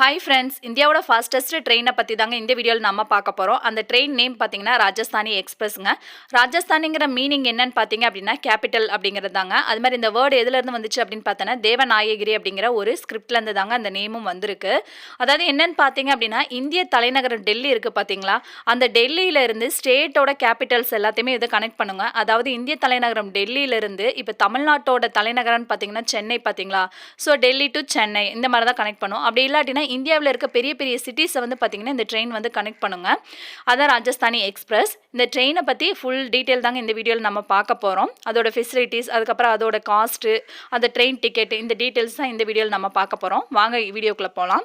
Hi friends, இந்தியாவோட fastest ட்ரெயினை பற்றி தாங்க இந்த வீடியோவில் நம்ம பார்க்க போகிறோம். அந்த ட்ரெயின் நேம் பார்த்தீங்கன்னா ராஜஸ்தானி எக்ஸ்பிரஸ்ங்க. ராஜஸ்தானிங்கிற மீனிங் என்னன்னு பார்த்தீங்க அப்படின்னா கேபிட்டல் அப்படிங்கிறது தாங்க. அது மாதிரி இந்த வேர்டு எதுலேருந்து வந்துச்சு அப்படின்னு பார்த்தோன்னா தேவநாயகிரி அப்படிங்கிற ஒரு ஸ்கிரிப்ட்லேருந்து தாங்க அந்த நேமும் வந்திருக்கு. அதாவது என்னன்னு பார்த்தீங்க அப்படின்னா இந்திய தலைநகரம் டெல்லி இருக்குது பார்த்தீங்களா, அந்த டெல்லியிலேருந்து ஸ்டேட்டோட கேபிட்டல்ஸ் எல்லாத்தையுமே இதை கனெக்ட் பண்ணுங்க. அதாவது இந்திய தலைநகரம் டெல்லியிலேருந்து இப்போ தமிழ்நாட்டோட தலைநகரம்னு பார்த்தீங்கன்னா சென்னை பார்த்தீங்களா, ஸோ டெல்லி டு சென்னை இந்த மாதிரி தான் கனெக்ட் பண்ணும். அப்படி இல்லாட்டினா இந்தியாவில் இருக்க பெரிய பெரிய சிட்டிஸை வந்து பார்த்தீங்கன்னா இந்த ட்ரெயின் வந்து கனெக்ட் பண்ணுங்க. அதான் ராஜஸ்தானி எக்ஸ்பிரஸ். இந்த ட்ரெயினை பற்றி ஃபுல் டீட்டெயில் தாங்க இந்த வீடியோவில் நம்ம பார்க்க போகிறோம். அதோட ஃபெசிலிட்டிஸ், அதுக்கப்புறம் அதோட காஸ்ட்டு, அந்த ட்ரெயின் டிக்கெட், இந்த டீட்டெயில்ஸ் தான் இந்த வீடியோவில் நம்ம பார்க்க போகிறோம். வாங்க வீடியோக்குள்ளே போகலாம்.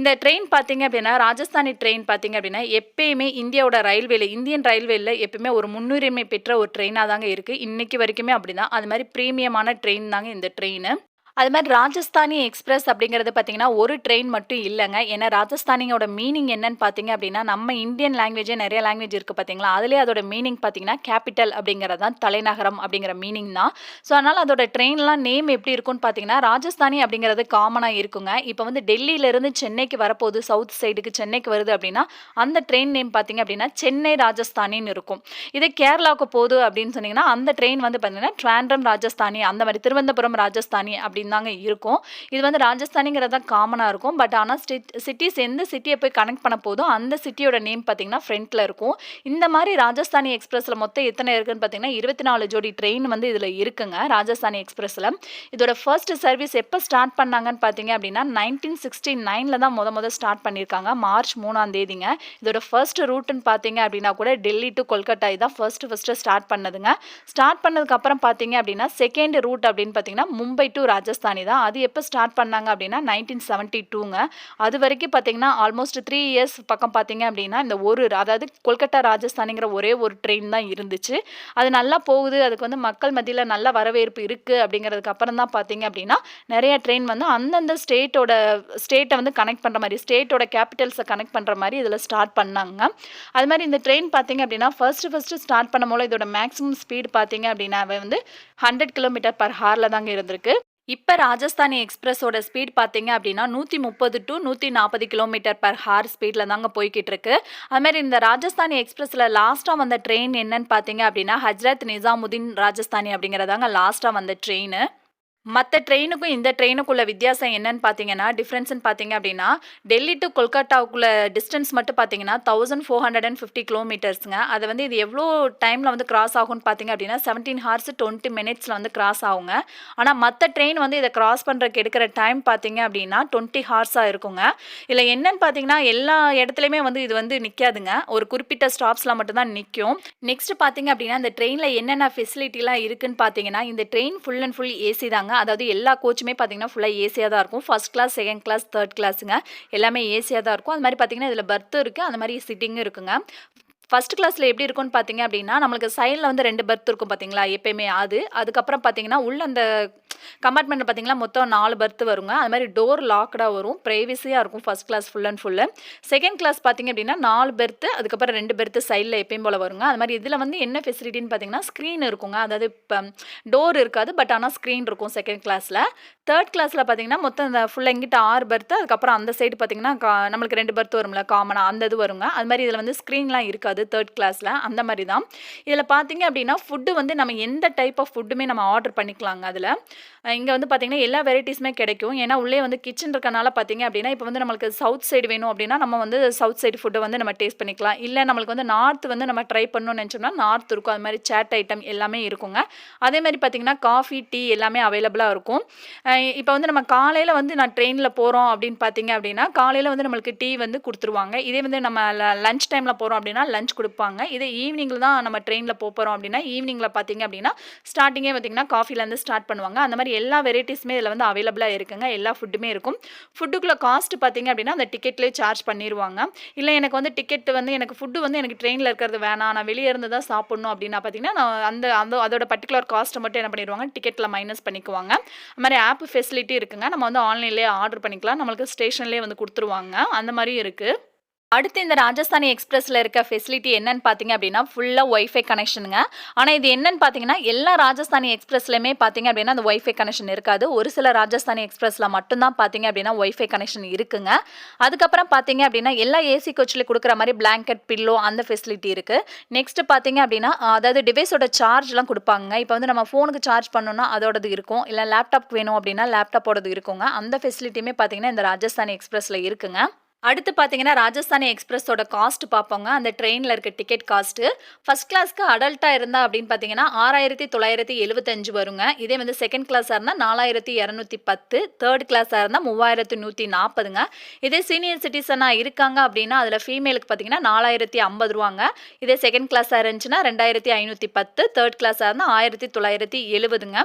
இந்த ட்ரெயின் பார்த்தீங்க அப்படின்னா ராஜஸ்தானி ட்ரெயின் பார்த்தீங்க அப்படின்னா எப்பயுமே இந்தியாவோட ரயில்வேல, இந்தியன் ரயில்வேல எப்பயுமே ஒரு முன்னுரிமை பெற்ற ஒரு ட்ரெயினாக தாங்க இருக்குது. இன்றைக்கி வரைக்குமே அப்படி தான். அது மாதிரி ப்ரீமியமான ட்ரெயின் தாங்க இந்த ட்ரெயின். அது மாதிரி ராஜஸ்தானி எக்ஸ்பிரஸ் அப்படிங்கிறது பார்த்தீங்கன்னா ஒரு ட்ரெயின் மட்டும் இல்லைங்க. ஏன்னா ராஜஸ்தானியோட மீனிங் என்னன்னு பார்த்தீங்க அப்படின்னா நம்ம இந்தியன் லாங்குவேஜே நிறைய லாங்குவேஜ் இருக்குது பார்த்தீங்களா, அதிலே அதோட மீனிங் பார்த்தீங்கன்னா கேபிட்டல் அப்படிங்கிறது தான், தலைநகரம் அப்படிங்கிற மீனிங் தான். ஸோ அதனால் அதோட ட்ரெயின்லாம் நேம் எப்படி இருக்குன்னு பார்த்தீங்கன்னா ராஜஸ்தானி அப்படிங்கிறது காமனாக இருக்குங்க. இப்போ வந்து டெல்லியிலேருந்து சென்னைக்கு வரப்போகுது, சவுத் சைடுக்கு சென்னைக்கு வருது அப்படின்னா அந்த ட்ரெயின் நேம் பார்த்தீங்க அப்படின்னா சென்னை ராஜஸ்தானின்னு இருக்கும். இதே கேரளாவுக்கு போகுது அப்படின்னு சொன்னீங்கன்னா அந்த ட்ரெயின் வந்து பார்த்தீங்கன்னா ட்ராண்ட்ரம் ராஜஸ்தானி, அந்த மாதிரி திருவனந்தபுரம் ராஜஸ்தானி அப்படின்னு தாங்க இருக்கும். இது வந்து ராஜஸ்தானிங்கிறதா காமனாக இருக்கும். பட் ஆனால் சிட்டிஸ் எந்த சிட்டியை போய் கனெக்ட் பண்ண போதும் அந்த சிட்டியோட நேம் பார்த்தீங்கன்னா ஃப்ரண்ட்டில் இருக்கும். இந்த மாதிரி ராஜஸ்தானி எக்ஸ்பிரஸில் மொத்தம் எத்தனை இருக்குன்னு பார்த்தீங்கன்னா 24 ஜோடி ட்ரெயின் வந்து இதில் இருக்குங்க ராஜஸ்தானி எக்ஸ்பிரஸில். இதோட ஃபர்ஸ்ட் சர்வீஸ் எப்போ ஸ்டார்ட் பண்ணாங்கன்னு பார்த்தீங்க அப்படின்னா 1969 தான் முத ஸ்டார்ட் பண்ணியிருக்காங்க, மார்ச் 3ஆம் தேதிங்க. இதோட ஃபர்ஸ்ட் ரூட்டுன்னு பார்த்தீங்க அப்படின்னா கூட டெல்லி டு கொல்கட்டா இதான் ஃபர்ஸ்ட் ஸ்டார்ட் பண்ணதுங்க. ஸ்டார்ட் பண்ணதுக்கப்புறம் பார்த்தீங்க அப்படின்னா செகண்ட் ரூட் அப்படின்னு பார்த்தீங்கன்னா மும்பை டு ராஜஸ்தானி தான். அது எப்போ ஸ்டார்ட் பண்ணாங்க அப்படின்னா 1972ங்க. அது வரைக்கும் பார்த்தீங்கன்னா ஆல்மோஸ்ட் 3 இயர்ஸ் பக்கம் பார்த்தீங்க அப்படின்னா இந்த அதாவது கொல்கட்டா ராஜஸ்தானிங்கிற ஒரே ஒரு ட்ரெயின் தான் இருந்துச்சு. அது நல்லா போகுது, அதுக்கு வந்து மக்கள் மத்தியில் நல்ல வரவேற்பு இருக்குது அப்படிங்கிறதுக்கு அப்புறம் தான் பார்த்தீங்க அப்படின்னா நிறைய ட்ரெயின் வந்து அந்தந்த ஸ்டேட்டை வந்து கனெக்ட் பண்ணுற மாதிரி, ஸ்டேட்டோட கேபிட்டல்ஸை கனெக்ட் பண்ணுற மாதிரி இதில் ஸ்டார்ட் பண்ணாங்க. அது மாதிரி இந்த ட்ரெயின் பார்த்தீங்க அப்படின்னா ஃபர்ஸ்ட் ஸ்டார்ட் பண்ணும்போது இதோட மேக்ஸிமம் ஸ்பீடு பார்த்தீங்க அப்படின்னா வந்து 100 km/h தாங்க இருந்திருக்கு. இப்போ ராஜஸ்தானி எக்ஸ்பிரஸோட ஸ்பீட் பார்த்தீங்க அப்படின்னா 130 to 140 km/h ஸ்பீடில் தாங்க போய்கிட்டு இருக்கு. அதுமாதிரி இந்த ராஜஸ்தானி எக்ஸ்பிரஸில் லாஸ்ட்டாக வந்த ட்ரெயின் என்னன்னு பார்த்தீங்க அப்படின்னா ஹஜ்ரத் நிசாமுதீன் ராஜஸ்தானி அப்படிங்கிறதாங்க லாஸ்ட்டாக வந்த ட்ரெயின். மற்ற ட்ரெயினுக்கும் இந்த ட்ரெயினுக்குள்ள வித்தியாசம் என்னன்னு பார்த்தீங்கன்னா டிஃப்ரென்ஸ்னு பார்த்தீங்க அப்படின்னா டெல்லி டு கொல்கட்டாவுக்குள்ள டிஸ்டன்ஸ் மட்டும் பார்த்தீங்கன்னா 1450 கிலோமீட்டர்ஸுங்க. அதை வந்து இது எவ்வளோ டைமில் வந்து கிராஸ் ஆகும்னு பார்த்தீங்க அப்படின்னா 17 hours 20 minutes வந்து கிராஸ் ஆகுங்க. ஆனால் மற்ற ட்ரெயின் வந்து இதை கிராஸ் பண்ணுறதுக்கு எடுக்கிற டைம் பார்த்தீங்க அப்படின்னா 20 hours இருக்குங்க. இதில் என்னன்னு பார்த்தீங்கன்னா எல்லா இடத்துலையுமே வந்து இது வந்து நிற்காதுங்க, ஒரு குறிப்பிட்ட ஸ்டாப்ஸில் மட்டும்தான் நிற்கும். நெக்ஸ்ட் பார்த்தீங்க அப்படின்னா இந்த ட்ரெயினில் என்னென்ன ஃபெசிலிட்டிலாம் இருக்குன்னு பார்த்தீங்கன்னா இந்த train full and full AC தாங்க. அதாவது எல்லா கோச்சுமே பார்த்தீங்கன்னா ஃபுல்லாக ஏசியாக தான் இருக்கும். First class, second class, third கிளாஸுங்க எல்லாமே ஏசியாக தான் இருக்கும். அது மாதிரி பார்த்தீங்கன்னா இதில் பர்த்தும் இருக்குது, அந்த மாதிரி சிட்டிங்கும் இருக்குங்க. ஃபர்ஸ்ட் கிளாஸில் எப்படி இருக்கும்னு பார்த்தீங்க அப்படின்னா நம்மளுக்கு சைடில் வந்து 2 பர்த் இருக்கும் பார்த்தீங்களா எப்பயுமே, அதுக்கப்புறம் பார்த்தீங்கன்னா உள்ள அந்த கம்பார்ட்மெண்ட்டில் பார்த்தீங்கன்னா மொத்தம் 4 பர்த் வருங்க. அது மாதிரி டோர் லாக்டாக வரும், ப்ரைவசியாக இருக்கும் first class full and full. Second class பார்த்தீங்க அப்படின்னா 4 பெர்த்து, அதுக்கப்புறம் 2 பெர்த்து சைடில் எப்பயும் போல் வருங்க. அது மாதிரி இதில் வந்து என்ன ஃபெசிலிட்டின்னு பார்த்தீங்கன்னா ஸ்க்ரீன் இருக்குங்க. அதாவது இப்போ டோர் இருக்காது, பட் ஆனால் ஸ்க்ரீன் இருக்கும் செகண்ட் கிளாஸில். தேர்ட் கிளாஸில் பார்த்தீங்கன்னா மொத்தம் இந்த ஃபுல்லாக எங்கிட்ட 6 பர்த்து, அதுக்கப்புறம் அந்த சைடு பார்த்தீங்கன்னா நம்மளுக்கு 2 பர்த் வரும்ல காமனாக, அந்த இது வருங்க. அது மாதிரி இதில் வந்து ஸ்க்ரீன்லாம் இருக்காது தேர்ட் கிளாஸில், அந்த மாதிரி தான். இதில் பார்த்தீங்க அப்படின்னா ஃபுட்டு வந்து நம்ம எந்த டைப் ஆஃப் ஃபுட்டுமே நம்ம ஆர்டர் பண்ணிக்கலாங்க. அதில் இங்கே வந்து பார்த்தீங்கன்னா எல்லா வெரைட்டிஸுமே கிடைக்கும். ஏன்னா உள்ளே வந்து கிச்சன் இருக்கனால பார்த்தீங்க அப்படின்னா இப்போ வந்து நம்மளுக்கு சவுத் சைடு வேணும் அப்படின்னா நம்ம வந்து சவுத் சைடு ஃபுட்டை வந்து நம்ம டேஸ்ட் பண்ணிக்கலாம். இல்லை நம்மளுக்கு வந்து நார்த் வந்து நம்ம ட்ரை பண்ணணும்னு நினச்சோம்னா நார்த் இருக்கும். அது மாதிரி சேட் ஐட்டம் எல்லாமே இருக்குங்க. அதே மாதிரி பார்த்தீங்கன்னா காஃபி, டீ எல்லாமே அவைலபிளாக இருக்கும். இப்போ வந்து நம்ம காலையில் வந்து நான் ட்ரெயினில் போகிறோம் அப்படின்னு பார்த்தீங்க அப்படின்னா காலையில் வந்து நம்மளுக்கு டீ வந்து கொடுத்துருவாங்க. இதே வந்து நம்ம லஞ்ச் டைமில் போகிறோம் அப்படின்னா லஞ்ச் கொடுப்பாங்க. இதே ஈவினிங்கில் தான் நம்ம ட்ரெயினில் போகிறோம் அப்படின்னா ஈவினிங்கில் பார்த்தீங்க அப்படின்னா ஸ்டார்டிங்கே பார்த்தீங்கன்னா காஃபிலேருந்து ஸ்டார்ட் பண்ணுவாங்க. அந்த மாதிரி எல்லா வெரைட்டிஸுமே இதில் வந்து அவைலபிளாக இருக்குங்க. எல்லா ஃபுட்டுமே இருக்கும். ஃபுட்டுக்குள்ள காஸ்ட் பார்த்தீங்க அப்படின்னா அந்த டிக்கெட்லேயே சார்ஜ் பண்ணிடுவாங்க. இல்லை எனக்கு வந்து டிக்கெட் வந்து எனக்கு ஃபுட்டு வந்து எனக்கு ட்ரெயினில் இருக்கிறது வேணாம், நான் வெளியே இருந்து தான் சாப்பிட்ணும் அப்படின்னா பார்த்தீங்கன்னா நான் அதோட பர்டிகுலர் காஸ்ட்டை மட்டும் என்ன பண்ணிடுவாங்க டிக்கெட்டில் மைனஸ் பண்ணிக்குவாங்க. அது மாதிரி ஆப் ஃபெசிலிட்டி இருக்குங்க. நம்ம வந்து ஆன்லைன்லேயே ஆர்டர் பண்ணிக்கலாம், நம்மளுக்கு ஸ்டேஷன்லேயே வந்து கொடுத்துருவாங்க. அந்த மாதிரியும் இருக்குது. அடுத்து இந்த ராஜஸ்தானி எக்ஸ்பிரஸ்ல இருக்க ஃபெசிலிட்டி என்னன்னு பார்த்தீங்க அப்படின்னா, ஃபுல்லா ஒய்ஃபை கனெக்ஷனுங்க. ஆனா இது என்னன்னு பார்த்தீங்கன்னா, எல்லா ராஜஸ்தானி எக்ஸ்பிரஸ்லயுமே பார்த்தீங்க அப்படின்னா, அந்த ஒய்ஃபை கனெக்ஷன் இருக்காது. ஒரு சில ராஜஸ்தானி எக்ஸ்பிரஸ்ல மட்டும் தான் பார்த்தீங்க அப்படின்னா, ஒய்ஃபை கனெக்ஷன் இருக்குங்க. அதுக்கப்புறம் பார்த்தீங்க அப்படின்னா, எல்லா ஏசி கோச்லயும் குடுக்குற மாரி பிளாங்கெட், பில்லோ அந்த ஃபெசிலிட்டி இருக்கு. நெக்ஸ்ட் பார்த்தீங்க அப்படின்னா, அதாவது டிவைஸோட சார்ஜ்லாம் குடுப்பாங்கங்க. இப்போ வந்து நம்ம ஃபோனுக்கு சார்ஜ் பண்ணணும்னா அதோடது இருக்கும். இல்ல லேப்டாப்க்கு வேணும் அப்படின்னா லேப்டாப்போடது இருக்குங்க. அந்த ஃபெசிலிட்டியுமே பார்த்தீங்கன்னா, இந்த ராஜஸ்தானி எக்ஸ்பிரஸ்ல இருக்குங்க. அடுத்து பார்த்தீங்கன்னா, ராஜஸ்தானி எக்ஸ்பிரஸோட காஸ்ட் பார்ப்போங்க. அந்த ட்ரெயின்ல இருக்க டிக்கெட் காஸ்ட்டு. ஃபர்ஸ்ட் கிளாஸ்க்கு அடல்ட்டா இருந்தா அப்படின்னு பார்த்தீங்கன்னா, 6,975 வருங்க. இதே வந்து செகண்ட் கிளாஸா இருந்தா 4,210, தேர்ட் கிளாஸா இருந்தா 3,140ங்க. இதே சீனியர் சிட்டிசனா இருக்காங்க அப்படின்னா, அதில ஃபீமேலுக்கு பார்த்தீங்கன்னா ரூ. 4,050. இதே செகண்ட் கிளாஸா இருந்துச்சுன்னா 2,510, தேர்ட் கிளாஸா இருந்தா 1,970ங்க.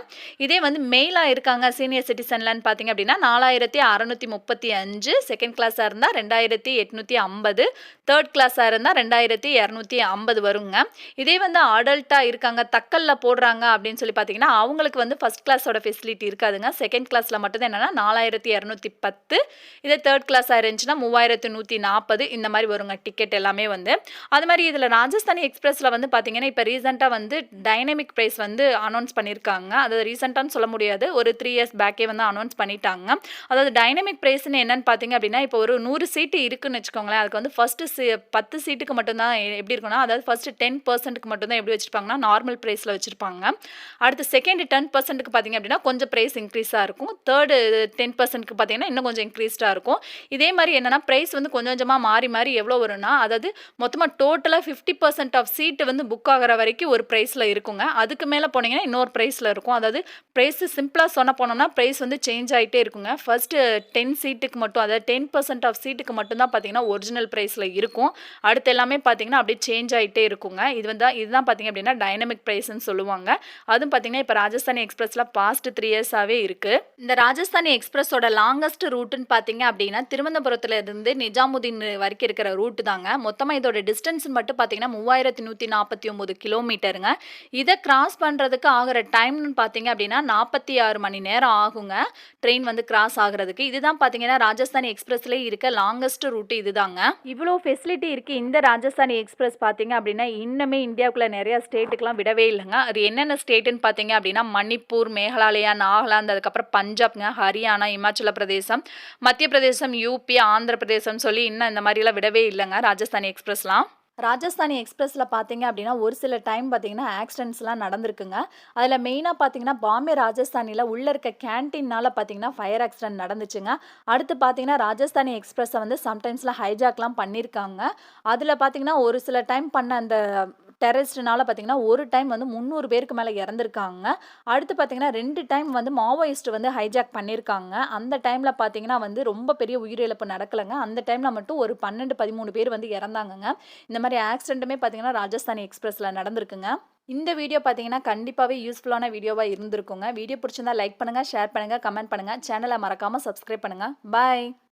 இதே வந்து மெயிலா இருக்காங்க சீனியர் சிட்டிசன்லன்னு பார்த்தீங்க அப்படின்னா 4,635, செகண்ட் கிளாஸா இருந்தா 2,850, தேர்ட் கிளாஸா இருந்தா 2,250 வருங்க. இதே வந்து அடல்ட்டா இருக்காங்க, தக்கல்ல போடுறாங்க அப்படின்னு சொல்லி பார்த்தீங்கன்னா, அவங்களுக்கு வந்து ஃபர்ஸ்ட் கிளாஸோட ஃபெசிலிட்டி இருக்காதுங்க. செகண்ட் கிளாஸ்ல மட்டும் தான் என்னன்னா 4,210, இதே தேர்ட் கிளாஸா இருந்துச்சுன்னா 3,140 இந்த மாதிரி வருங்க டிக்கெட் எல்லாமே வந்து. அது மாதிரி இதில் ராஜஸ்தானி எக்ஸ்பிரஸ்ல வந்து பார்த்தீங்கன்னா, இப்போ ரீசெண்டாக வந்து டைனமிக் ப்ரைஸ் வந்து அனௌன்ஸ் பண்ணியிருக்காங்க. அது ரீசெண்டான்னு சொல்ல முடியாது, ஒரு 3 இயர்ஸ் பேக்கே வந்து அனௌன்ஸ் பண்ணிட்டாங்க. அதாவது டைனமிக் ப்ரைஸ்ன்னு என்னன்னு பார்த்தீங்க அப்படின்னா, இப்போ ஒரு 100 சீட்டு இருக்குன்னு வச்சுக்கோங்களேன். அதுக்கு வந்து ஃபர்ஸ்ட் 10 சீட்டுக்கு மட்டும் தான் எப்படி இருக்குன்னா, அதாவது ஃபர்ஸ்ட் 10%க்கு மட்டும் தான் எப்படி வச்சிருப்பாங்கன்னா, நார்மல் பிரைஸ்ல வச்சிருப்பாங்க. அடுத்து செகண்ட் 10%க்கு பார்த்தீங்க அப்படின்னா, கொஞ்சம் பிரைஸ் இன்க்ரீஸா இருக்கும். தேர்டு 10%க்கு பார்த்தீங்கன்னா, இன்னும் கொஞ்சம் இன்க்ரீஸ்டா இருக்கும். இதே மாதிரி என்னன்னா, பிரைஸ் வந்து கொஞ்சம் கொஞ்சமா மாறி மாறி எவ்வளோ வரும்னா, அதாவது மொத்தமா டோட்டலா 50% ஆஃப் சீட் வந்து புக் ஆகுற வரைக்கும் ஒரு பிரைஸ்ல இருக்குங்க. அதுக்கு மேல போனீங்கன்னா இன்னொரு பிரைஸ்ல இருக்கும். அதாவது பிரைஸ் சிம்பிளா சொன்ன போனோம்னா, பிரைஸ் வந்து சேஞ்ச் ஆயிட்டே இருக்குங்க. ஃபர்ஸ்ட் 10 சீட்டுக்கு மட்டும், அதாவது 10% ஆஃப் சீட்டுக்கு மட்டும் தான் பார்த்தீங்கன்னா ஒரிஜினல் பிரைஸ்ல இருக்கும். அடுத்து எல்லாமே பார்த்தீங்கன்னா அப்படியே சேஞ்ச் ஆயிட்டே இருக்குங்க. இதுதான் பார்த்தீங்க அப்படின்னா டைனமிக் பிரைஸ்ன்னு சொல்லுவாங்க. அதுவும் பார்த்தீங்கன்னா இப்போ ராஜஸ்தானி எக்ஸ்பிரஸ்ல பாஸ்ட் 3 இயர்ஸாவே இருக்கு. இந்த ராஜஸ்தானி எக்ஸ்பிரஸோட லாங்கஸ்ட் ரூட்னு பார்த்தீங்க அப்படின்னா, திருவனந்தபுரத்துல இருந்து நிஜாமுதீன் வரைக்கும் இருக்கிற ரூட் தாங்க. மொத்தமா இதோட டிஸ்டன்ஸ் மட்டும் பார்த்தீங்கன்னா 3,149 கிலோமீட்டருங்க. இதை கிராஸ் பண்றதுக்கு ஆகிற டைம்னு பார்த்தீங்க அப்படின்னா 46 மணி நேரம் ஆகுங்க. ட்ரெயின் வந்து கிராஸ் ஆகுறதுக்கு. இதுதான் பார்த்தீங்கன்னா ராஜஸ்தானி எக்ஸ்பிரஸ்ல இருக்க லாங்கஸ்ட் ரூட் இதுதாங்க. இவ்வளோ ஃபெசிலிட்டி இருக்கு இந்த ராஜஸ்தானி எக்ஸ்பிரஸ் பார்த்தீங்க அப்படின்னா, இன்னுமே இந்தியாவுக்குள்ள நிறைய ஸ்டேட்டுக்குலாம் விடவே இல்லைங்க. அது என்னென்ன ஸ்டேட்டுன்னு பார்த்தீங்க அப்படின்னா, மணிப்பூர், மேகாலயா, நாகாலாந்து, அதுக்கப்புறம் பஞ்சாப்ங்க, ஹரியானா, இமாச்சல பிரதேசம், மத்திய பிரதேசம், யூபி, ஆந்திர பிரதேசம் சொல்லி இன்னும் இந்த மாதிரிலாம் விடவே இல்லைங்க ராஜஸ்தானி எக்ஸ்பிரஸ்லாம். ராஜஸ்தானி எக்ஸ்பிரஸில் பார்த்தீங்க அப்படின்னா, ஒரு சில டைம் பார்த்தீங்கன்னா ஆக்சிடென்ட்ஸ்லாம் நடந்திருக்குங்க. அதில் மெயினாக பார்த்தீங்கன்னா, பாம்பே ராஜஸ்தானியில் உள்ளே இருக்க கேன்டீனால் பார்த்தீங்கன்னா ஃபயர் ஆக்சிடென்ட் நடந்துச்சுங்க. அடுத்து பார்த்தீங்கன்னா, ராஜஸ்தானி எக்ஸ்பிரஸை வந்து சம்டைம்ஸில் ஹைஜாக்லாம் பண்ணியிருக்காங்க. அதில் பார்த்தீங்கன்னா, ஒரு சில டைம் பண்ண அந்த டெரரிஸ்ட்னால பார்த்தீங்கன்னா, ஒரு டைம் வந்து 300 பேருக்கு மேலே இறந்துருக்காங்க. அடுத்து பார்த்தீங்கன்னா, 2 டைம் வந்து மாவோயிஸ்ட் வந்து ஹைஜாக் பண்ணியிருக்காங்க. அந்த டைமில் பார்த்தீங்கன்னா வந்து ரொம்ப பெரிய உயிரிழப்பு நடக்கலைங்க. அந்த டைமில் மட்டும் ஒரு 12, 13 பேர் வந்து இறந்தாங்கங்க. இந்த மாதிரி ஆக்சிடென்ட்டுமே பார்த்தீங்கன்னா ராஜஸ்தானி எக்ஸ்பிரஸில் நடந்திருக்குங்க. இந்த வீடியோ பார்த்தீங்கன்னா கண்டிப்பாகவே யூஸ்ஃபுல்லான வீடியோவாக இருந்திருக்குங்க. வீடியோ பிடிச்சிருந்தா லைக் பண்ணுங்கள், ஷேர் பண்ணுங்கள், கமெண்ட் பண்ணுங்கள். சேனலை மறக்காமல் சப்ஸ்கிரைப் பண்ணுங்கள். பாய்.